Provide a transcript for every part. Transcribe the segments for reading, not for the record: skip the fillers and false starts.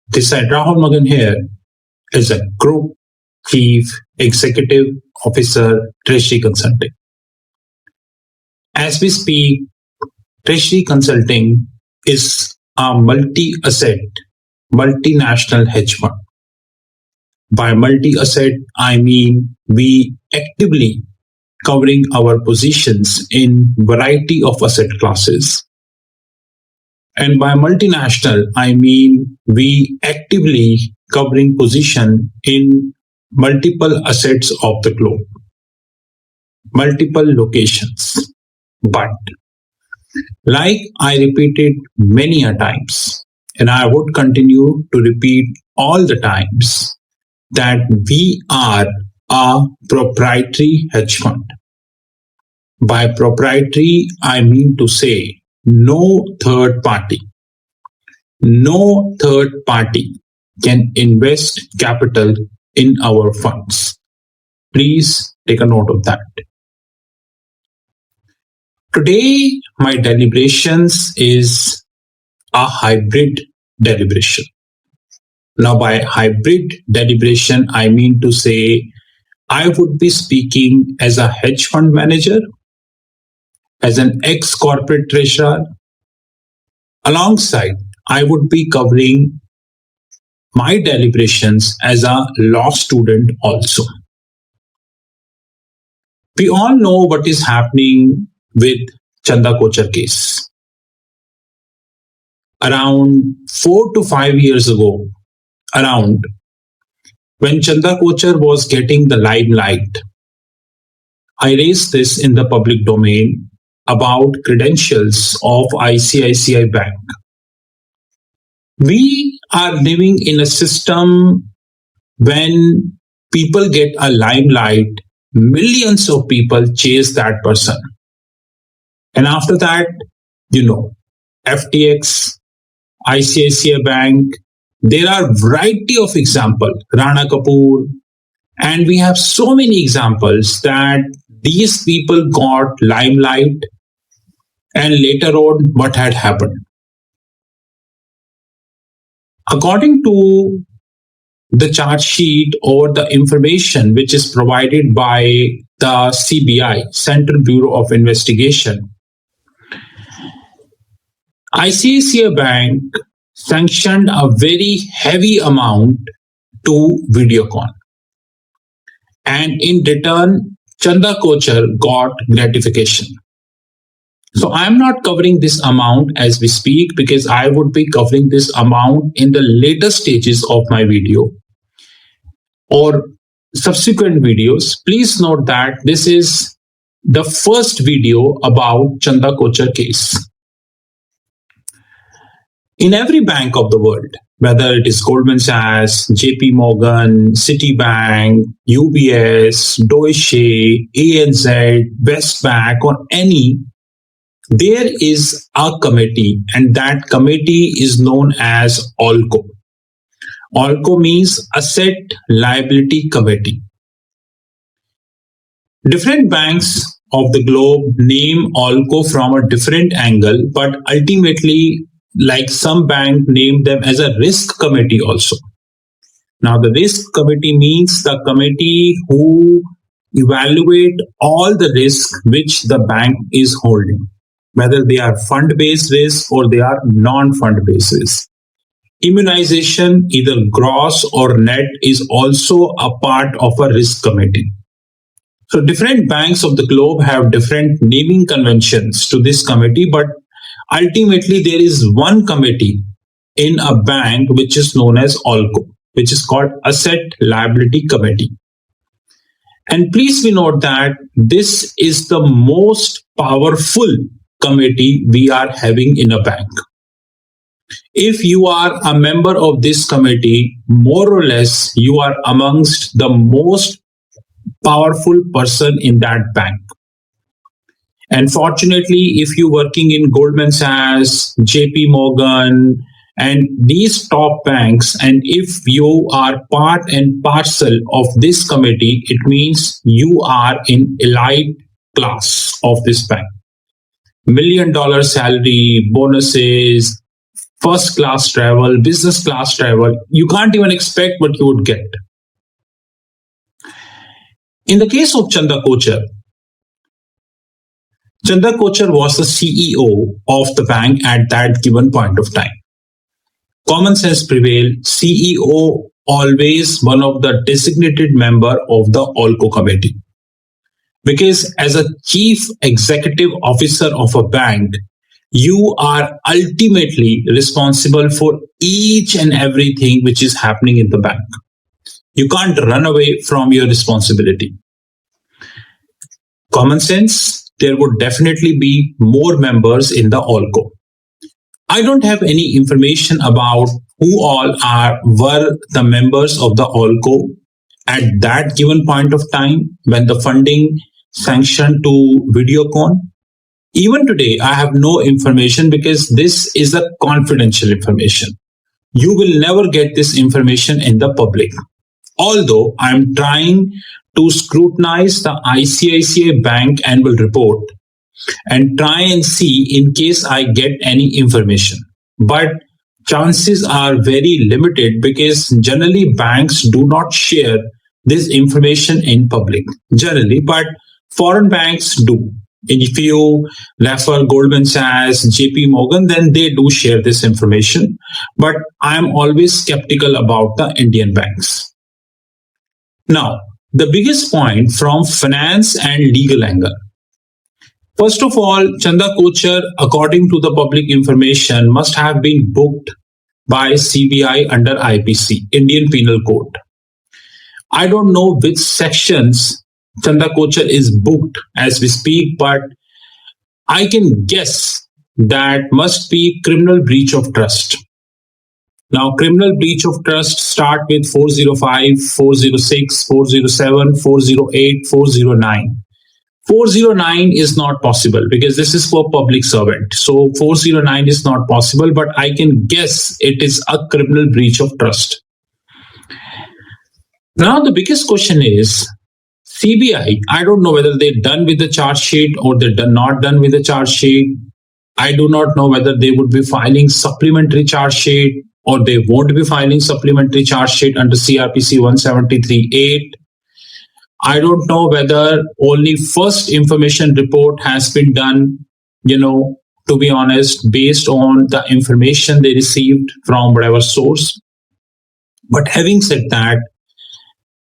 This side Rahul Magan here is a Group Chief Executive Officer, Treasury Consulting. As we speak, Treasury Consulting is a multi-asset, multinational hedge fund. By multi-asset, I mean we actively covering our positions in variety of asset classes. And by multinational, I mean we actively covering position in multiple assets of the globe, multiple locations. But like I repeated many a times, and I would continue to repeat all the times, that we are a proprietary hedge fund. By proprietary, I mean to say no third party can invest capital in our funds. Please take a note of that. Today, my deliberations is a hybrid deliberation. Now, by hybrid deliberation, I mean to say I would be speaking as a hedge fund manager, as an ex-corporate treasurer. Alongside, I would be covering my deliberations as a law student also. We all know what is happening with Chanda Kocchar case. Around 4 to 5 years ago, when Chanda Kocchar was getting the limelight, I raised this in the public domain about credentials of ICICI Bank. We are living in a system when people get a limelight, millions of people chase that person. And after that, FTX, ICICI Bank, there are variety of examples, Rana Kapoor, and we have so many examples that these people got limelight and later on what had happened. According to the charge sheet or the information which is provided by the CBI, Central Bureau of Investigation, ICICI Bank sanctioned a very heavy amount to Videocon. And in return, Chanda Kocchar got gratification. So I'm not covering this amount as we speak because I would be covering this amount in the later stages of my video or subsequent videos. Please note that this is the first video about Chanda Kocchar case. In every bank of the world, whether it is Goldman Sachs, JP Morgan, Citibank, UBS, Deutsche, ANZ, Westpac, or any, there is a committee, and that committee is known as ALCO. ALCO means Asset Liability Committee. Different banks of the globe name ALCO from a different angle, but ultimately, like some bank name them as a risk committee also. Now, the risk committee means the committee who evaluate all the risk which the bank is holding, whether they are fund-based risk or they are non-fund-based risk. Immunization, either gross or net, is also a part of a risk committee. So different banks of the globe have different naming conventions to this committee, but ultimately there is one committee in a bank which is known as ALCO, which is called Asset Liability Committee. And please be note that this is the most powerful committee we are having in a bank. If you are a member of this committee, more or less you are amongst the most powerful person in that bank. And fortunately, if you're working in Goldman Sachs, JP Morgan, and these top banks, and if you are part and parcel of this committee, it means you are in elite class of this bank. $1 million salary, bonuses, first class travel, business class travel. You can't even expect what you would get. In the case of Chanda Kochar was the CEO of the bank at that given point of time. Common sense prevailed. CEO always one of the designated member of the ALCO committee. Because as a chief executive officer of a bank, you are ultimately responsible for each and everything which is happening in the bank. You can't run away from your responsibility. Common sense, there would definitely be more members in the ALCO. I don't have any information about who all were the members of the ALCO at that given point of time when the funding sanctioned to Videocon. Even today, I have no information because this is a confidential information. You will never get this information in the public. Although I'm trying to scrutinize the ICICI Bank annual report and try and see in case I get any information. But chances are very limited because generally banks do not share this information in public. Generally, but foreign banks do. If you refer Goldman Sachs, JP Morgan, then they do share this information. But I'm always skeptical about the Indian banks. Now, the biggest point from finance and legal angle. First of all, Chanda Kochar, according to the public information, must have been booked by CBI under IPC, Indian Penal Code. I don't know which sections Chanda Kochar is booked as we speak, but I can guess that must be criminal breach of trust. Now, criminal breach of trust start with 405, 406, 407, 408, 409. 409 is not possible because this is for public servant. So 409 is not possible, but I can guess it is a criminal breach of trust. Now, the biggest question is CBI. I don't know whether they're done with the charge sheet or they're not done with the charge sheet. I do not know whether they would be filing supplementary charge sheet or they won't be filing supplementary charge sheet under CRPC 173(8). I don't know whether only first information report has been done, to be honest, based on the information they received from whatever source. But having said that,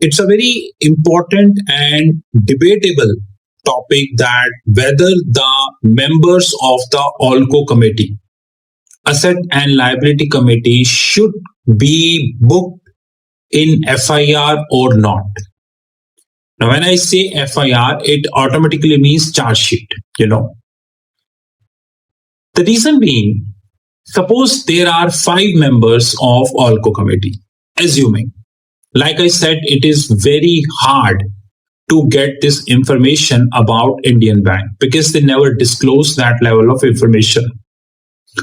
it's a very important and debatable topic that whether the members of the ALCO committee, Asset and Liability Committee, should be booked in FIR or not. Now, when I say FIR, it automatically means charge sheet, The reason being, suppose there are 5 members of ALCO committee, assuming, like I said, it is very hard to get this information about Indian Bank because they never disclose that level of information.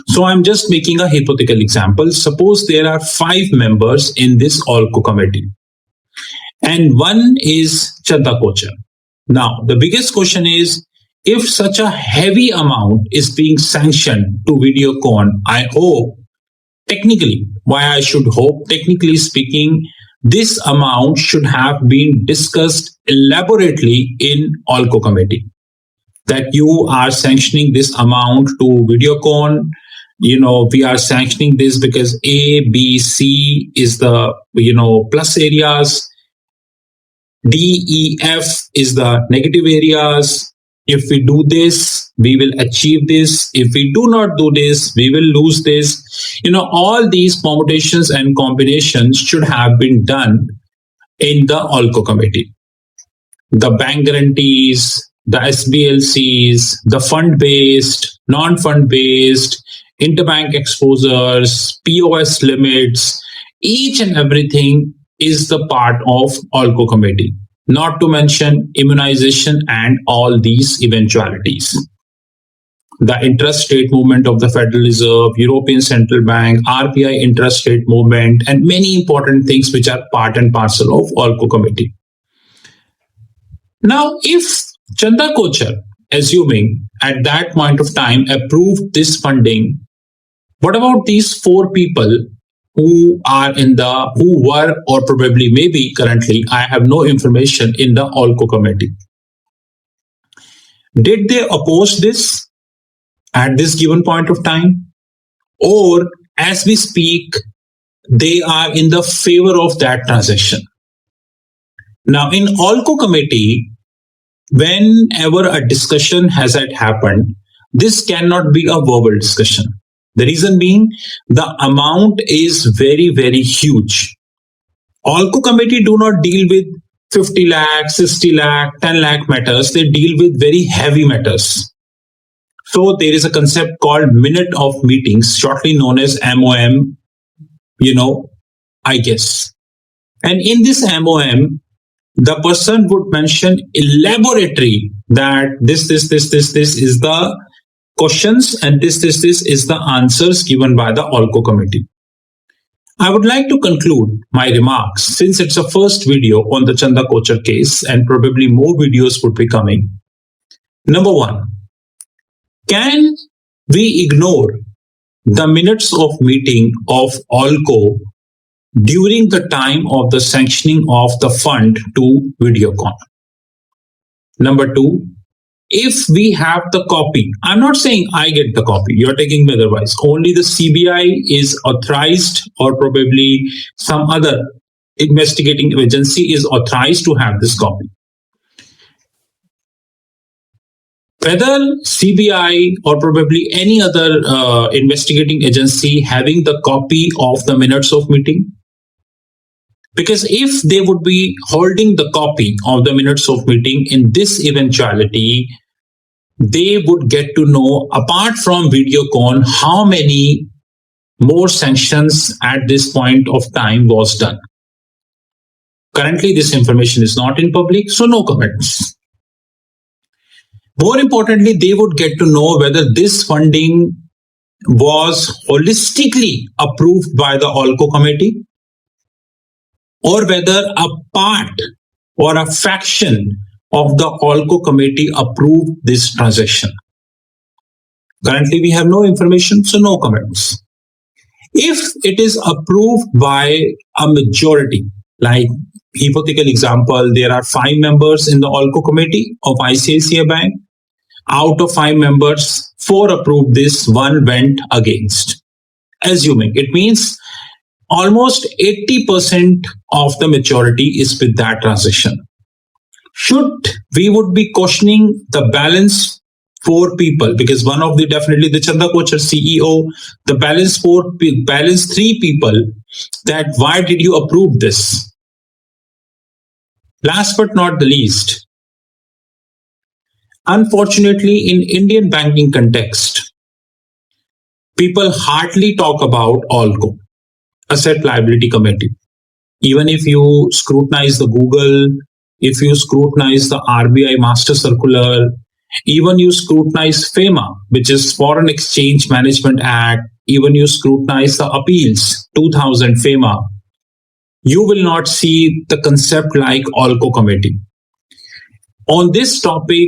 So I'm just making a hypothetical example. Suppose there are 5 members in this ALCO committee. And one is Chanda Kochar. Now, the biggest question is, if such a heavy amount is being sanctioned to Videocon, I hope, technically, why I should hope, technically speaking, this amount should have been discussed elaborately in ALCO committee. That you are sanctioning this amount to Videocon, we are sanctioning this because A, B, C is the, plus areas. D, E, F is the negative areas. If we do this, we will achieve this. If we do not do this, we will lose this. All these permutations and combinations should have been done in the ALCO committee. The bank guarantees, the SBLCs, the fund-based, non-fund-based, interbank exposures, POS limits, each and everything is the part of ALCO committee, not to mention immunization and all these eventualities. The interest rate movement of the Federal Reserve, European Central Bank, RBI interest rate movement, and many important things which are part and parcel of ALCO committee. Now, if Chanda Kochar, assuming at that point of time, approved this funding What about these four people who were or probably maybe currently, I have no information, in the ALCO committee? Did they oppose this at this given point of time? Or as we speak, they are in the favor of that transaction? Now, in ALCO committee, whenever a discussion has had happened, this cannot be a verbal discussion. The reason being, the amount is very, very huge. ALCO committee do not deal with 50 lakh, 60 lakh, 10 lakh matters. They deal with very heavy matters. So there is a concept called minute of meetings, shortly known as MOM, I guess. And in this MOM, the person would mention elaborately that this is the questions and this is the answers given by the ALCO committee. I would like to conclude my remarks, since it's a first video on the Chanda Kocchar case and probably more videos would be coming. Number one, can we ignore the minutes of meeting of ALCO during the time of the sanctioning of the fund to Videocon? Number two, if we have the copy, I'm not saying I get the copy, you're taking me otherwise. Only the CBI is authorized, or probably some other investigating agency is authorized to have this copy. Whether CBI or probably any other investigating agency having the copy of the minutes of meeting, because if they would be holding the copy of the minutes of meeting, in this eventuality, they would get to know, apart from Videocon, how many more sanctions at this point of time was done. Currently, this information is not in public, so no comments. More importantly, they would get to know whether this funding was holistically approved by the ALCO committee, or whether a part or a fraction of the ALCO committee approved this transaction. Currently, we have no information, so no comments. If it is approved by a majority, like hypothetical example, there are 5 members in the ALCO committee of ICICI Bank. Out of 5 members, 4 approved this, 1 went against. Assuming, it means almost 80% of the majority is with that transaction. We would be questioning the balance 4 people, because one of the, definitely the Chanda Kocchar CEO, the balance 3 people, that why did you approve this? Last but not the least, unfortunately, in Indian banking context, people hardly talk about ALCO, Asset Liability Committee. Even if you scrutinize the Google, if you scrutinize the RBI Master Circular, even you scrutinize FEMA, which is Foreign Exchange Management Act, even you scrutinize the appeals, 2000 FEMA, you will not see the concept like ALCO committee. On this topic,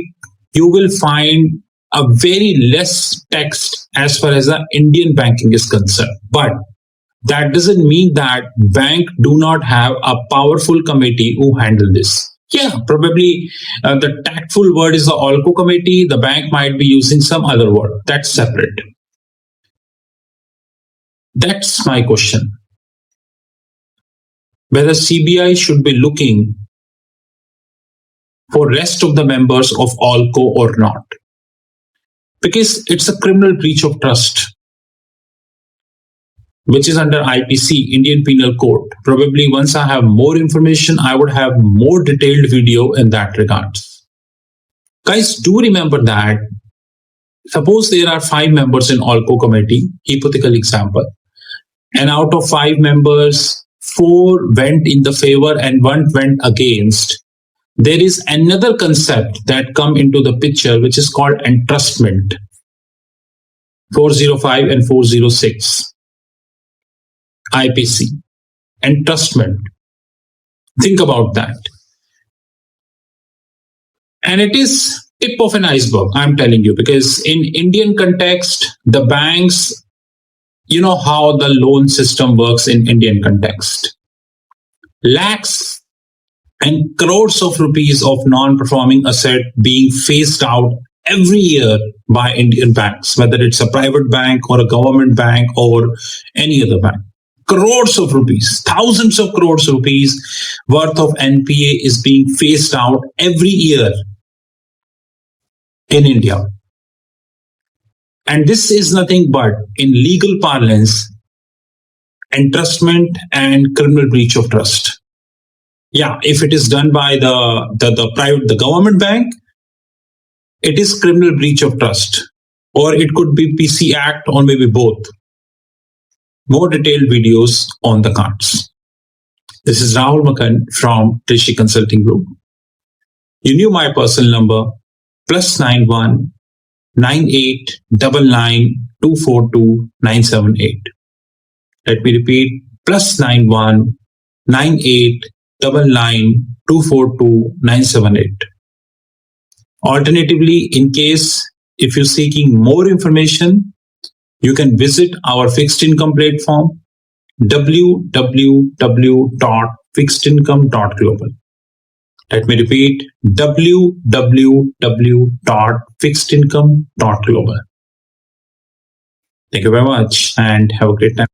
you will find a very less text as far as the Indian banking is concerned. But that doesn't mean that bank do not have a powerful committee who handle this. Yeah, probably the tactful word is the ALCO committee. The bank might be using some other word. That's separate. That's my question. Whether CBI should be looking for rest of the members of ALCO or not. Because it's a criminal breach of trust, which is under IPC, Indian Penal Code. Probably once I have more information, I would have more detailed video in that regard. Guys, do remember that, suppose there are 5 members in ALCO committee, hypothetical example, and out of 5 members, 4 went in the favor and 1 went against. There is another concept that come into the picture, which is called entrustment, 405 and 406. IPC, entrustment. Think about that. And it is tip of an iceberg, I'm telling you, because in Indian context, the banks You know how the loan system works in Indian context. Lakhs and crores of rupees of non-performing asset being phased out every year by Indian banks, whether it's a private bank or a government bank or any other bank. Crores of rupees, thousands of crores of rupees worth of NPA is being phased out every year in India. And this is nothing but, in legal parlance, entrustment and criminal breach of trust. Yeah, if it is done by the government bank, it is criminal breach of trust, or it could be PC Act, or maybe both. More detailed videos on the cards. This is Rahul Magan from Rishi Consulting Group. You knew my personal number, +91 9899 242 978. Let me repeat, +91 9899 242 978. Alternatively, in case if you're seeking more information, you can visit our fixed income platform, www.fixedincome.global. Let me repeat, www.fixedincome.global. Thank you very much and have a great time.